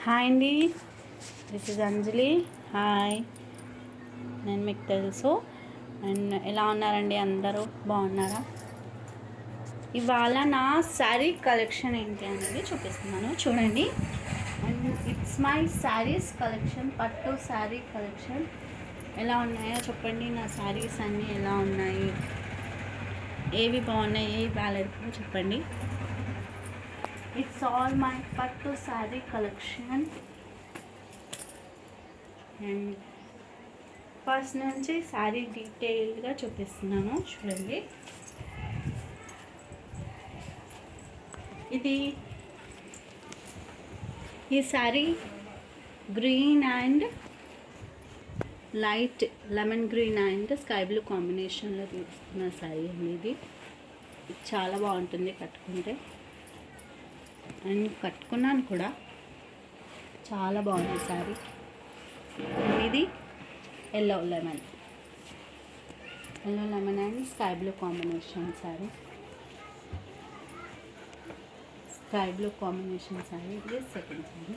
Hi అండి, this is Anjali. Hi, నేను మీకు తెలుసు. అండ్ ఎలా ఉన్నారండి? అందరూ బాగున్నారా? ఇవాళ నా శారీ కలెక్షన్ ఏంటి అనేది చూపిస్తున్నాను, చూడండి. And it's my saris collection, పట్టు శారీ కలెక్షన్. ఎలా ఉన్నాయో చెప్పండి. నా శారీస్ అన్నీ ఎలా ఉన్నాయి, ఏవి బాగున్నాయి, ఏవి బాగాలేదు చెప్పండి. ఇట్స్ ఆల్ మై పట్టు శారీ కలెక్షన్. అండ్ ఫస్ట్ నుంచి శారీ డీటెయిల్గా చూపిస్తున్నాను, చూడండి. ఈ sari green and light lemon green and sky blue కాంబినేషన్లో తీసుకున్న శారీ అండి. ఇది చాలా బాగుంటుంది కట్టుకుంటే, అండ్ కట్టుకున్నాను కూడా. చాలా బాగుంది శారీ. ఇది yellow lemon and sky blue combination sari. Sky blue combination sari. ఇది సెకండ్ శారీ.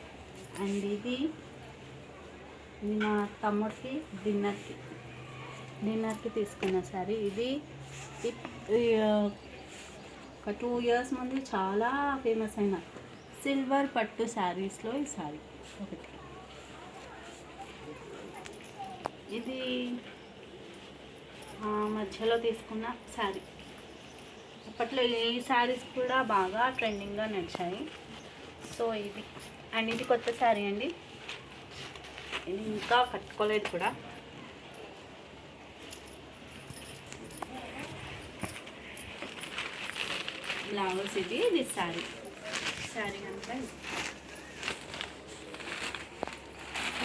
అండ్ ఇది మా తమ్ముడికి డిన్నర్కి తీసుకున్న శారీ. ఇది ఒక 2 years ముందు చాలా ఫేమస్ అయిన సిల్వర్ పట్టు శారీస్లో ఈ శారీ ఒకటి. ఇది మధ్యలో తీసుకున్న శారీ. అప్పట్లో ఈ శారీస్ కూడా బాగా ట్రెండింగ్గా నడిచాయి. సో ఇది, అండ్ ఇది కొత్త శారీ అండి. ఇది ఇంకా కట్టుకోలేదు కూడా. బ్లౌజ్ ఇది శారీ అంతా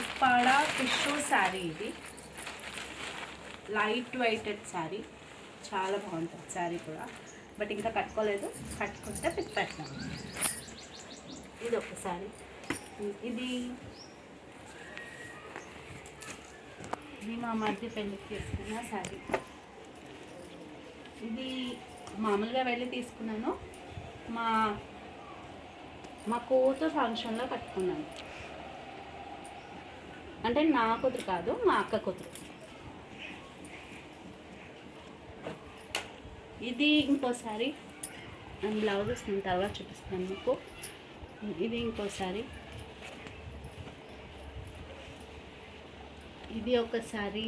ఉప్పాడ టిష్యూ శారీ. ఇది లైట్ వెయిటెడ్ శారీ, చాలా బాగుంటుంది శారీ కూడా. బట్ ఇంకా కట్టుకోలేదు, కట్టుకుంటే పెడతాను. ఇది ఒక శారీ. ఇది మా మధ్య పెళ్ళికి తీసుకున్న శారీ. ఇది మామూలుగా వెళ్ళి తీసుకున్నాను. మా కూతురు ఫంక్షన్లో కట్టుకున్నాను. అంటే నా కూతురు కాదు, మా అక్క కూతురు. ఇది ఇంకోసారి అండ్ బ్లౌజెస్ నేను తర్వాత చూపిస్తాను మీకు. ఇది ఇంకోసారి. ఇది ఒకసారి.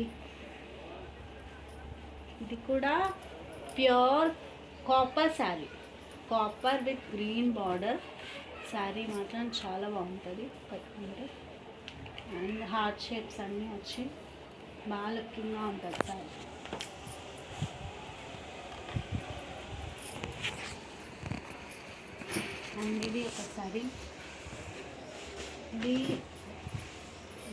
ఇది కూడా pure copper sari, copper with green border sari. మాత్రం చాలా బాగుంటుంది కట్టుకుంటే. అండ్ హార్ట్ షేప్స్ అన్నీ వచ్చి బాగా లుకింగ్గా ఉంటుంది శారీ. అండ్ ఇది ఒకసారి.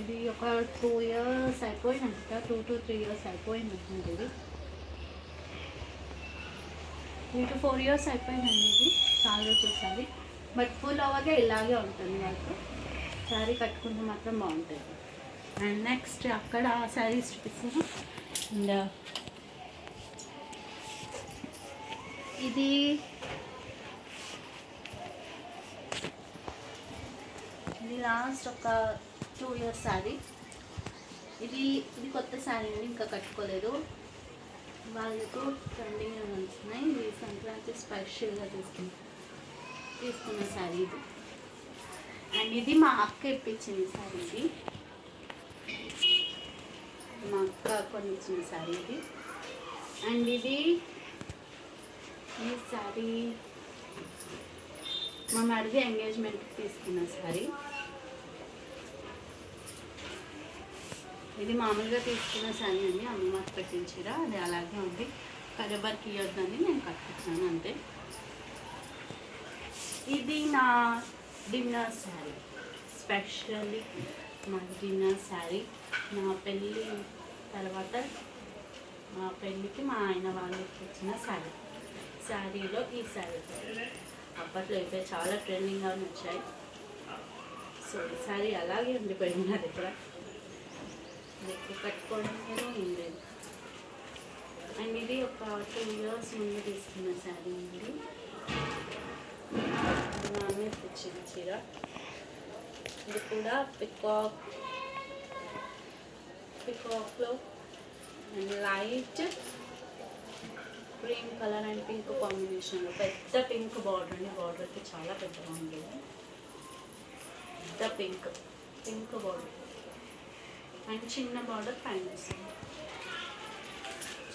ఇది ఒక 2 years అయిపోయినట్ట, 2 to 3 years అయిపోయినట్టు. ఇది 3 to 4 years అయిపోయిందండి. ఇది చాలా రోజులు శారీ. బట్ ఫుల్ ఓవర్గా ఇలాగే ఉంటుంది వాళ్ళకు. శారీ కట్టుకుంటే మాత్రం బాగుంటుంది. అండ్ నెక్స్ట్ అక్కడ శారీస్ చూపిస్తాను. అండ్ ఇది లాస్ట్ ఒక 2 years శారీ. ఇది కొత్త శారీ అండి, ఇంకా కట్టుకోలేదు. వాళ్ళకు ట్రెండింగ్గా నడుస్తున్నాయి. ఇది సంక్రాంతి స్పెషల్గా తీసుకున్న శారీ ఇది. అండ్ ఇది మా అక్క ఇప్పించింది శారీ. ఇది మా అక్క కొనిచ్చిన శారీ ఇది. అండ్ ఈ శారీ మా మరిది ఎంగేజ్మెంట్కి తీసుకున్న శారీ. ఇది మామూలుగా తీసుకున్న శారీ అండి, అమ్మమ్మ పెట్టించిరా. అది అలాగే ఉంది. కరెబర్కి ఇవ్వద్దని నేను కట్టుకున్నాను అంతే. ఇది నా డిన్నర్ శారీ, స్పెషల్లీ మా డిన్నర్ శారీ. నా పెళ్ళి తర్వాత మా పెళ్ళికి మా ఆయన వాళ్ళకి వచ్చిన శారీలో ఈ శారీ. అప్పట్లో అయితే చాలా ట్రెండింగ్గా వచ్చాయి. సో ఈ శారీ అలాగే ఉండిపోయింది నా దగ్గర. ఎక్కువ కట్టుకోవడం లేదు, ఏం లేదు. అండ్ ఇది ఒక 2 years ముందు తీసుకున్న శారీ అండి. నామే తెచ్చిన చీర. ఇది కూడా పికాక్లో light cream colour and pink కాంబినేషన్లో పెద్ద పింక్ బార్డర్ అండి. బార్డర్ అయితే చాలా పెద్దగా ఉండేది. పెద్ద పింక్ బార్డర్ అండ్ చిన్న బార్డర్ పైన వస్తుంది.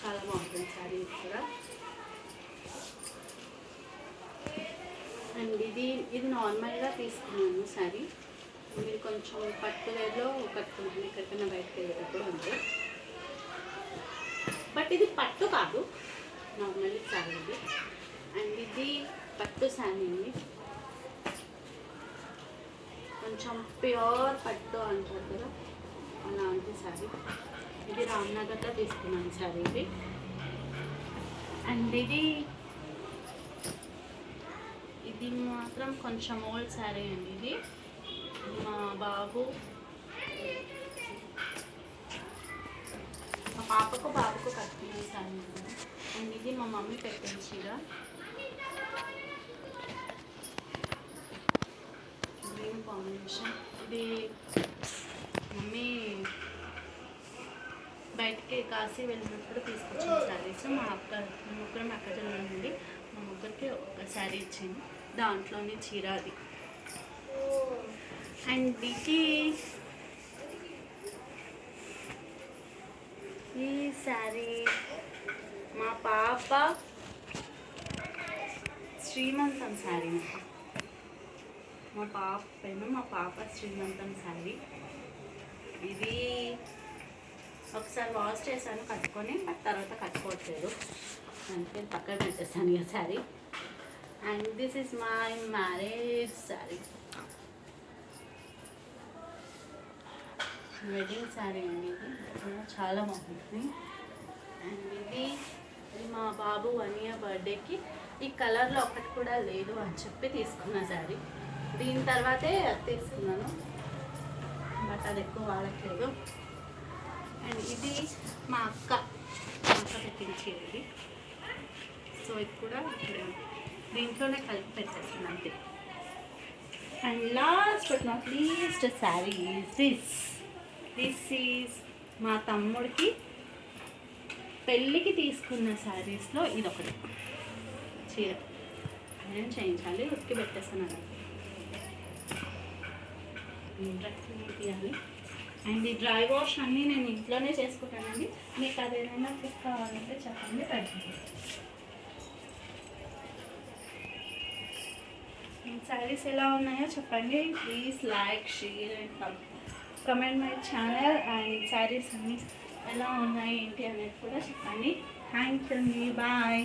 చాలా బాగుంటుంది శారీ కూడా. అండ్ ఇది నార్మల్గా తీసుకున్నాను శారీ. మీరు కొంచెం పట్టు వేర్లో కట్టుకుంటాను ఎక్కడికైనా బయటకు వెళ్ళేటప్పుడు అంతే. బట్ ఇది పట్టు కాదు, నార్మల్ శారీ ఇది. అండ్ ఇది పట్టు శారీ అండి, కొంచెం ప్యూర్ పట్టు అంటారు కదా అలాంటి శారీ. ఇది రామ్నగర్లో తీసుకున్నాను శారీ ఇది. అండ్ ఇది మాత్రం కొంచెం ఓల్డ్ శారీ అండి. ఇది మా బాబుకు కట్టుకున్న శారీ. అండ్ ఇది మా మమ్మీ పెట్టిన చీర. Green combination. ఇది మమ్మీ బయటికి కాశీ వెళ్ళినప్పుడు తీసుకొచ్చిన శారీస్. ముగ్గురం అక్కజల్లు నుండి మా ముగ్గురికి ఒక శారీ ఇచ్చింది, దాంట్లోనే చీర అది. అండ్ ఈ శారీ మా పాప శ్రీమంతం శారీ. మా పాప శ్రీమంతం శారీ. ఇది ఒకసారి వాష్ చేశాను కట్టుకొని, బట్ తర్వాత కట్టుకోవట్లేదు, అందుకే పక్కన పెట్టేస్తాను ఈ sari. And this is my marriage sari, wedding sari అండి. ఇది చాలా బాగుంటుంది. అండ్ ఇది మా బాబు 1 year బర్త్డేకి ఈ కలర్లో ఒకటి కూడా లేదు అని చెప్పి తీసుకున్న శారీ. దీని తర్వాతే తీసుకున్నాను, బట్ అది ఎక్కువ వాడట్లేదు. అండ్ ఇది మా అక్క పెట్టించేది. సో ఇది కూడా దీంట్లోనే కలిపి పెట్టేస్తాను అంతే. And last but not least sari this is మా తమ్ముడికి పెళ్ళికి తీసుకున్న శారీస్లో ఇదొకటి చీర. నేను చేయించాలి, ఉతికి పెట్టేస్తాను అలా తీయాలి. అండ్ ఈ డ్రై వాష్ అన్నీ నేను ఇంట్లోనే చేసుకుంటానండి. మీకు అదేదైనా పిక్ కావాలంటే చెప్పండి, పెడతాను. శారీస్ ఎలా ఉన్నాయో చెప్పండి. Please like, share and comment my channel. And saris అన్నీ ఎలా ఉన్నాయి ఏంటి అనేది కూడా చెప్పండి. థ్యాంక్స్ అండి, బాయ్.